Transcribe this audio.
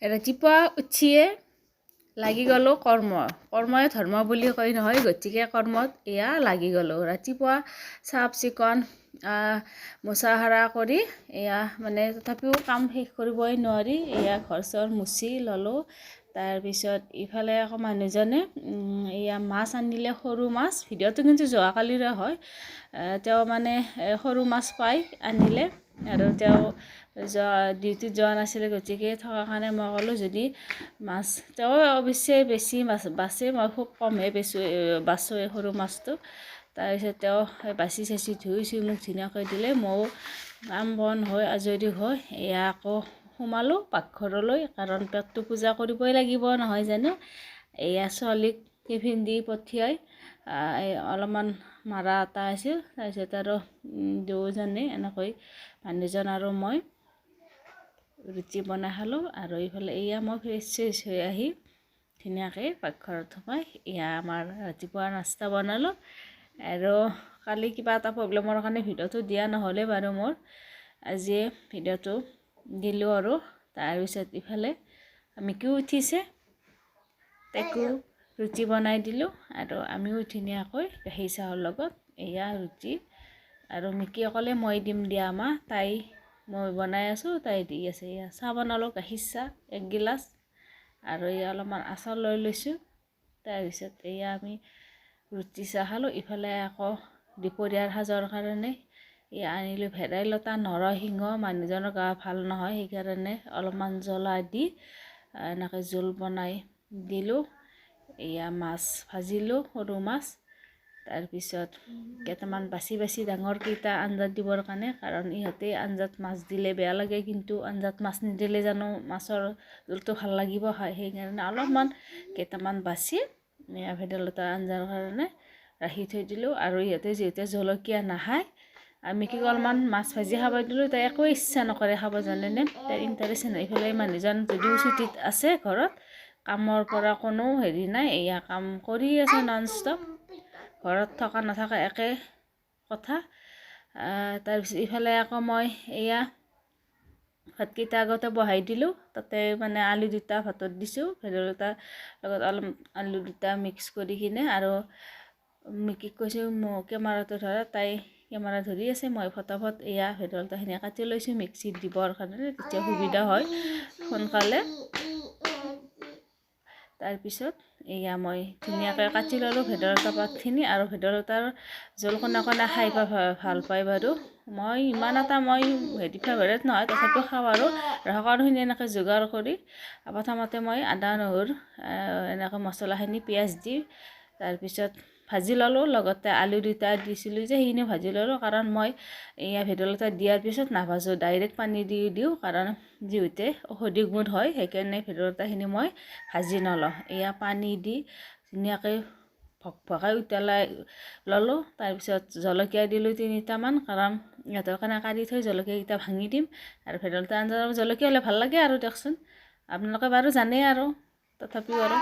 ৰাতিপুৱা উঠিয়ে লাগি গ'লোঁ কৰ্মই ধৰ্ম বুলি কয় নহয়, গতিকে কৰ্মত এয়া লাগি গ'লোঁ। ৰাতিপুৱা চাফ চিকুণ মোচা সৰা কৰি এয়া মানে তথাপিও কাম শেষ কৰিবই নোৱাৰি এয়া ঘৰ চৰ মুচি ল'লোঁ। তাৰপিছত ইফালে আকৌ মানুহজনে এয়া মাছ আনিলে, সৰু মাছ, ভিডিঅ'টো কিন্তু যোৱাকালিৰে হয়। তেওঁ মানে সৰু মাছ পাই আনিলে আৰু তেওঁ ডিউটিত যোৱা নাছিলে, গতিকে থকাৰ কাৰণে মই ক'লোঁ যদি মাছ, তেওঁ অৱশ্যে বেছি মাছ বাচে, মই খুব কমহে বাচোঁ এই সৰু মাছটো। তাৰপিছত তেওঁ বাচি চাচি ধুই চুই মোক ধুনীয়াকৈ দিলে। ময়ো কাম বন হৈ আজৰি হৈ এয়া আকৌ সোমালোঁ পাকঘৰলৈ, কাৰণ পেটটো পূজা কৰিবই লাগিব নহয় জানো। এয়া ছোৱালীক টিফিন দি পঠিয়াই অলপমান মাৰা এটা আছিল, তাৰপিছত আৰু দুয়োজনে এনেকৈ মানুহজন আৰু মই ৰুটি বনাই খালোঁ। আৰু এইফালে এয়া মই ফ্ৰেছ চেছ হৈ আহি ধুনীয়াকৈ পাকঘৰত সোমাই এয়া আমাৰ ৰাতিপুৱা নাস্তা বনালোঁ। আৰু কালি কিবা এটা প্ৰব্লেমৰ কাৰণে ভিডিঅ'টো দিয়া নহ'লে বাৰু মোৰ, আজি ভিডিঅ'টো দিলোঁ। আৰু তাৰপিছত ইফালে মিকিও উঠিছে, তাইকো ৰুটি বনাই দিলোঁ আৰু আমিও ধুনীয়াকৈ গাখীৰ চাহৰ লগত এয়া ৰুটি, আৰু মিকি অকলে মই দিম দিয়া মা, তাই মই বনাই আছোঁ তাই দি আছে। এয়া চাহ বনালোঁ, গাখীৰ চাহ 1 গিলাচ, আৰু এয়া অলপমান আচাৰ লৈ লৈছোঁ। তাৰপিছত এয়া আমি ৰুটি চাহ খালোঁ। ইফালে আকৌ দুপৰীয়াৰ সাজৰ কাৰণে এয়া আনিলোঁ ভেদাইলতা, নৰসিংহ, মানুহজনৰ গা ভাল নহয় সেইকাৰণে অলপমান জ্বলা দি এনেকৈ জোল বনাই দিলোঁ। এয়া মাছ ভাজিলোঁ, সৰু মাছ, তাৰপিছত কেইটামান বাচি ডাঙৰকেইটা আঞ্জাত দিবৰ কাৰণে, কাৰণ ইহঁতে আঞ্জাত মাছ দিলে বেয়া লাগে, কিন্তু আঞ্জাত মাছ নিদিলে জানো মাছৰ জোলটো ভাল লাগিব খায়, সেইকাৰণে অলপমান কেইটামান বাচি ভেদাইলতা আঞ্জাৰ কাৰণে ৰাখি থৈ দিলোঁ। আৰু ইহঁতে যিহেতু জলকীয়া নাখায়, আমি কি অলপমান মাছ ভাজি খাব দিলোঁ, তাই একো ইচ্ছা নকৰে খাব, জানেনে, তাই ইণ্টাৰেষ্ট নাই। ইফালে মানুহজন যদিও ছুটীত আছে ঘৰত, কামৰ পৰা কোনো হেৰি নাই, এয়া কাম কৰি আছে নন ষ্টপ, ঘৰত থকা নাথাকা একে কথা। তাৰপিছত ইফালে আকৌ মই এয়া ভাতকেইটা আগতে বহাই দিলোঁ, তাতে মানে আলু দুটা ভাতত দিছোঁ, ভেদাইলতাৰ লগত অলপ আলু দুটা মিক্স কৰি কিনে। আৰু মিকিক কৈছোঁ কেমেৰাটো ধৰা, তাই কেমেৰা ধৰি আছে, মই ফটাফট এয়া ভেদাইলতাখিনি কাটি লৈছোঁ মিক্সিত দিবৰ কাৰণে, তেতিয়া সুবিধা হয় সোনকালে। তাৰপিছত এয়া মই ধুনীয়াকৈ কাটি ল'লোঁ ভেদাইলতা পাতখিনি, আৰু ভেদাইলতাৰ জোল কোনে কোনে খাই ভাল পায় বাৰু, মই ইমান এটা ফেভাৰেট নহয়, তথাপিও খাওঁ। আৰু সকলোখিনি এনেকৈ যোগাৰ কৰি প্ৰথমতে মই আদা নহৰু এনেকৈ মছলাখিনি পিঁয়াজ দি তাৰপিছত ভাজি ল'লোঁ, লগতে আলু দুটা দিছিলোঁ যে সেইখিনি ভাজি ল'লোঁ, কাৰণ মই এয়া ভেদাইলতা দিয়াৰ পিছত নাভাজোঁ, ডাইৰেক্ট পানী দি দিওঁ, কাৰণ যিহেতু ঔষধি গুণ হয়, সেইকাৰণে ভেদাইলতাখিনি মই ভাজি নলওঁ। এয়া পানী দি ধুনীয়াকৈ ভকভকাই উতলাই ল'লোঁ। তাৰপিছত জলকীয়া দিলোঁ 3টামান, কাৰণ ইহঁতৰ কাৰণে কাঢ়ি থৈ জলকীয়াকেইটা ভাঙি দিম, আৰু ভেদাইলতা আঞ্জা জলকীয়া হ'লে ভাল লাগে আৰু দিয়কচোন, আপোনালোকে বাৰু জানেই, আৰু তথাপিও আৰু